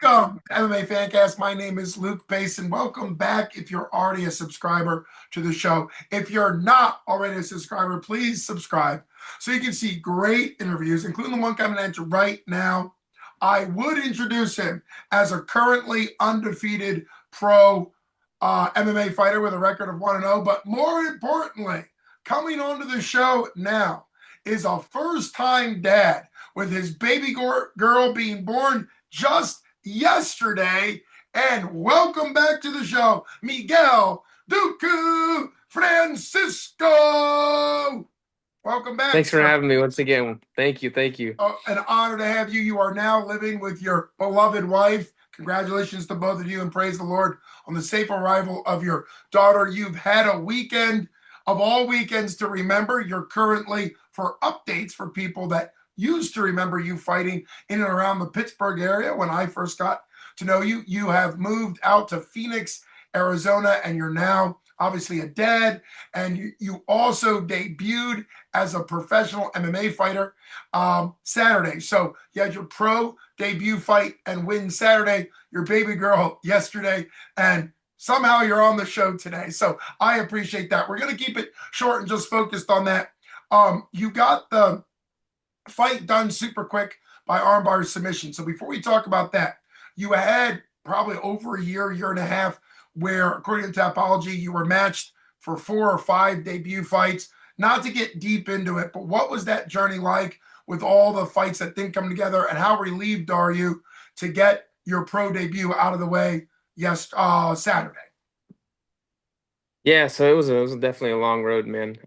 Welcome to MMA Fancast. My name is Luke Pace, and welcome back if you're already a subscriber to the show. If you're not already a subscriber, please subscribe so you can see great interviews, including the one coming at you right now. I would introduce him as a currently undefeated pro MMA fighter with a record of 1-0, but more importantly, coming onto the show now is a first-time dad with his baby girl being born just yesterday. And welcome back to the show, Miguel Deku Francisco. Welcome back. Thanks for having me once again. Thank you. Thank you. An honor to have you. You are now living with your beloved wife. Congratulations to both of you, and praise the Lord on the safe arrival of your daughter. You've had a weekend of all weekends to remember. You're currently, for updates for people that used to remember you fighting in and around the Pittsburgh area when I first got to know you, you have moved out to Phoenix, Arizona, and you're now obviously a dad. And you also debuted as a professional MMA fighter Saturday. So you had your pro debut fight and win Saturday, your baby girl yesterday, and somehow you're on the show today. So I appreciate that. We're going to keep it short and just focused on that. You got the fight done super quick by armbar submission. So before we talk about that, you had probably over a year and a half where, according to Tapology, you were matched for 4 or 5 debut fights. Not to get deep into it, but what was that journey like with all the fights that didn't come together, and how relieved are you to get your pro debut out of the way Saturday? Yeah, so it was definitely a long road, man.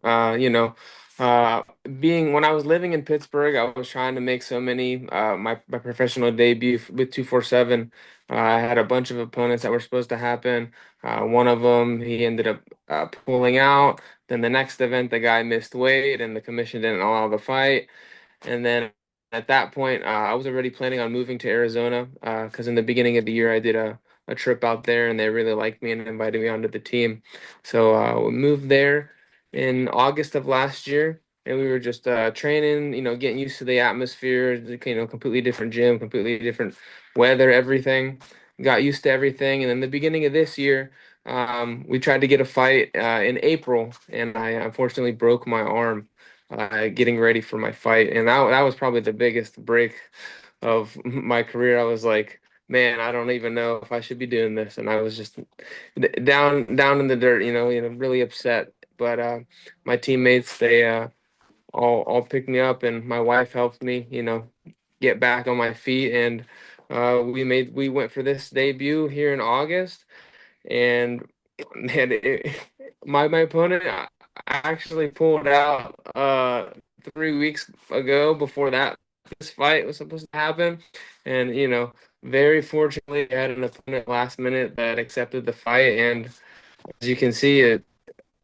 Being when I was living in Pittsburgh, I was trying to make so many my professional debut with 247. I had a bunch of opponents that were supposed to happen. One of them, he ended up pulling out. Then the next event, the guy missed weight, and the commission didn't allow the fight. And then at that point, I was already planning on moving to Arizona because in the beginning of the year, I did a trip out there, and they really liked me and invited me onto the team. So we moved there in August of last year, and we were just training, getting used to the atmosphere, completely different gym, completely different weather, everything. Got used to everything, and in the beginning of this year, we tried to get a fight in April, and I unfortunately broke my arm getting ready for my fight, and that was probably the biggest break of my career. I was like, man, I don't even know if I should be doing this, and I was just down in the dirt, really upset. But my teammates, they all picked me up, and my wife helped me, get back on my feet, and we went for this debut here in August, and man, my opponent actually pulled out 3 weeks ago before this fight was supposed to happen, and very fortunately, I had an opponent last minute that accepted the fight, and as you can see,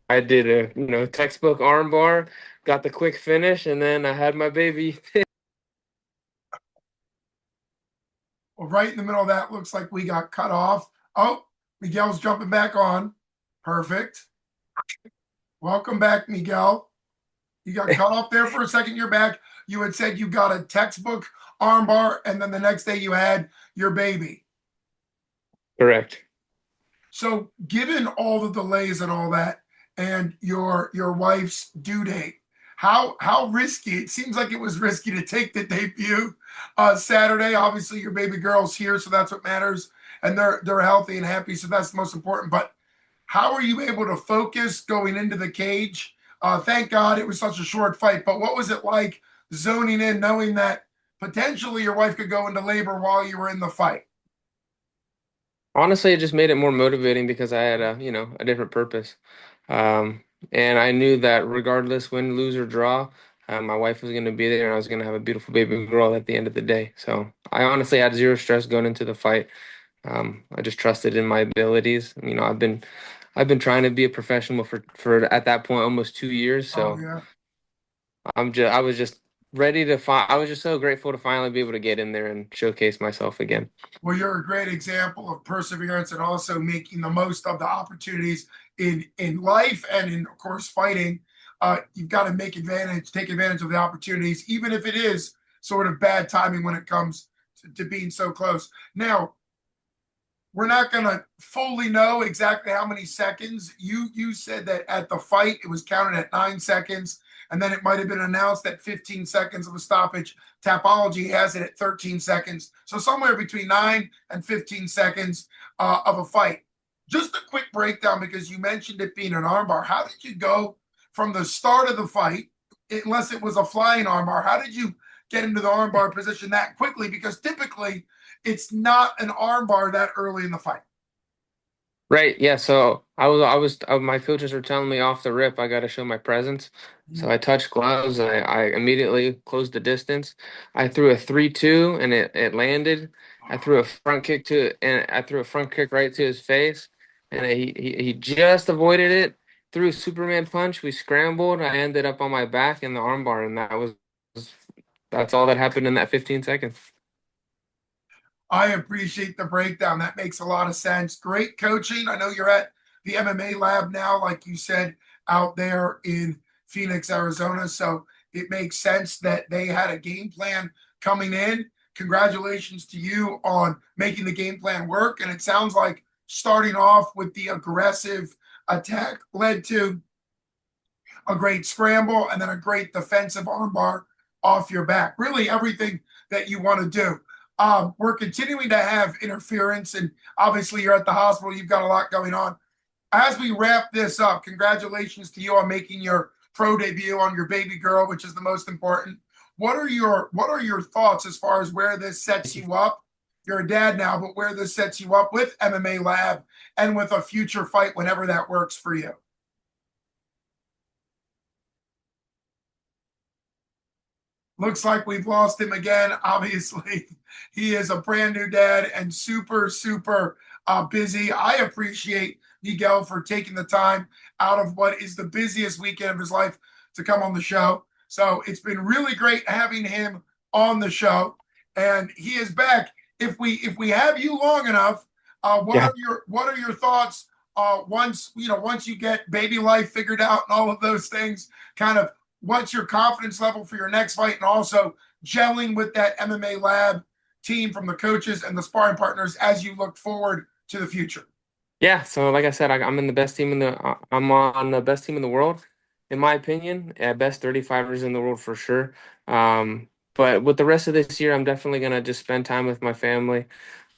I did a textbook armbar, got the quick finish, and then I had my baby. Well, right in the middle of that, looks like we got cut off. Oh, Miguel's jumping back on. Perfect. Welcome back, Miguel. You got cut off there for a second. You're back. You had said you got a textbook armbar, and then the next day you had your baby. Correct. So, given all the delays and all that, and your wife's due date, how risky? It seems like it was risky to take the debut Saturday. Obviously, your baby girl's here, so that's what matters, and they're healthy and happy, so that's the most important. But how were you able to focus going into the cage? Thank God it was such a short fight, but what was it like zoning in, knowing that potentially your wife could go into labor while you were in the fight? Honestly, it just made it more motivating because I had a different purpose. And I knew that regardless win, lose, or draw, my wife was going to be there and I was going to have a beautiful baby girl at the end of the day. So I honestly had zero stress going into the fight. I just trusted in my abilities. I've been trying to be a professional for at that point almost 2 years. Oh So yeah. I was just ready to find. I was just so grateful to finally be able to get in there and showcase myself again. Well, you're a great example of perseverance and also making the most of the opportunities in life and in, of course, fighting. You've got to take advantage of the opportunities, even if it is sort of bad timing when it comes to being so close. Now, we're not going to fully know exactly how many seconds. You said that at the fight it was counted at 9 seconds, and then it might have been announced at 15 seconds of a stoppage. Tapology has it at 13 seconds, so somewhere between 9 and 15 seconds of a fight. Just a quick breakdown, because you mentioned it being an armbar. How did you go from the start of the fight, unless it was a flying armbar? How did you get into the armbar position that quickly? Because typically it's not an armbar that early in the fight. Right, yeah. So my coaches were telling me off the rip, I got to show my presence. So I touched gloves. I immediately closed the distance. I threw a 3-2 and it landed. I threw a front kick right to his face, and he just avoided it. Threw a Superman punch. We scrambled. I ended up on my back in the armbar, and that's all that happened in that 15 seconds. I appreciate the breakdown. That makes a lot of sense. Great coaching. I know you're at the MMA Lab now, like you said, out there in Phoenix, Arizona. So it makes sense that they had a game plan coming in. Congratulations to you on making the game plan work. And it sounds like starting off with the aggressive attack led to a great scramble and then a great defensive armbar off your back. Really everything that you want to do. We're continuing to have interference, and obviously you're at the hospital. You've got a lot going on. As we wrap this up, congratulations to you on making your pro debut on your baby girl, which is the most important. What are your thoughts as far as where this sets you up? You're a dad now, but where this sets you up with MMA Lab and with a future fight whenever that works for you? Looks like we've lost him again. Obviously, he is a brand new dad and super, super busy. I appreciate Miguel for taking the time out of what is the busiest weekend of his life to come on the show. So it's been really great having him on the show, and he is back. If we have you long enough, Yeah. what are your thoughts once you get baby life figured out and all of those things? Kind of what's your confidence level for your next fight, and also gelling with that MMA Lab team from the coaches and the sparring partners as you look forward to the future? Yeah, so like I said, I'm on the best team in the world, in my opinion. At best 35ers in the world for sure. But with the rest of this year, I'm definitely gonna just spend time with my family.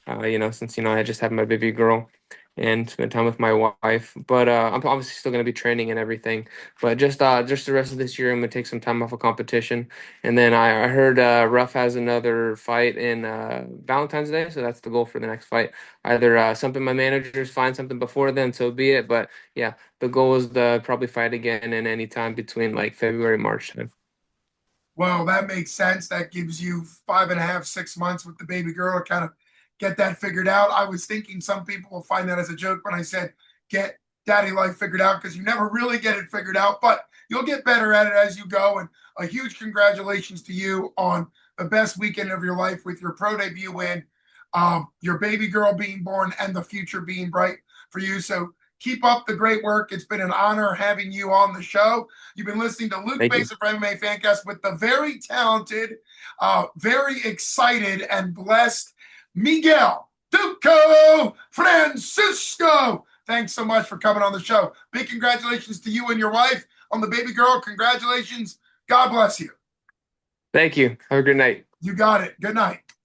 Since I just had my baby girl and spent time with my wife. But I'm obviously still going to be training and everything. But just the rest of this year, I'm going to take some time off of competition. And then I heard Ruff has another fight in Valentine's Day, so that's the goal for the next fight. Either something my managers find something before then, so be it. But yeah, the goal is to probably fight again in any time between like February, March time. Well, that makes sense. That gives you 5.5, 6 months with the baby girl to kind of get that figured out. I was thinking some people will find that as a joke when I said get daddy life figured out, because you never really get it figured out, but you'll get better at it as you go. And a huge congratulations to you on the best weekend of your life with your pro debut win, your baby girl being born, and the future being bright for you. So keep up the great work. It's been an honor having you on the show. You've been listening to Luke Thank you. Basin for MMA Fancast with the very talented, very excited, and blessed Miguel Duco Francisco. Thanks so much for coming on the show. Big congratulations to you and your wife on the baby girl. Congratulations. God bless you. Thank you. Have a good night. You got it. Good night.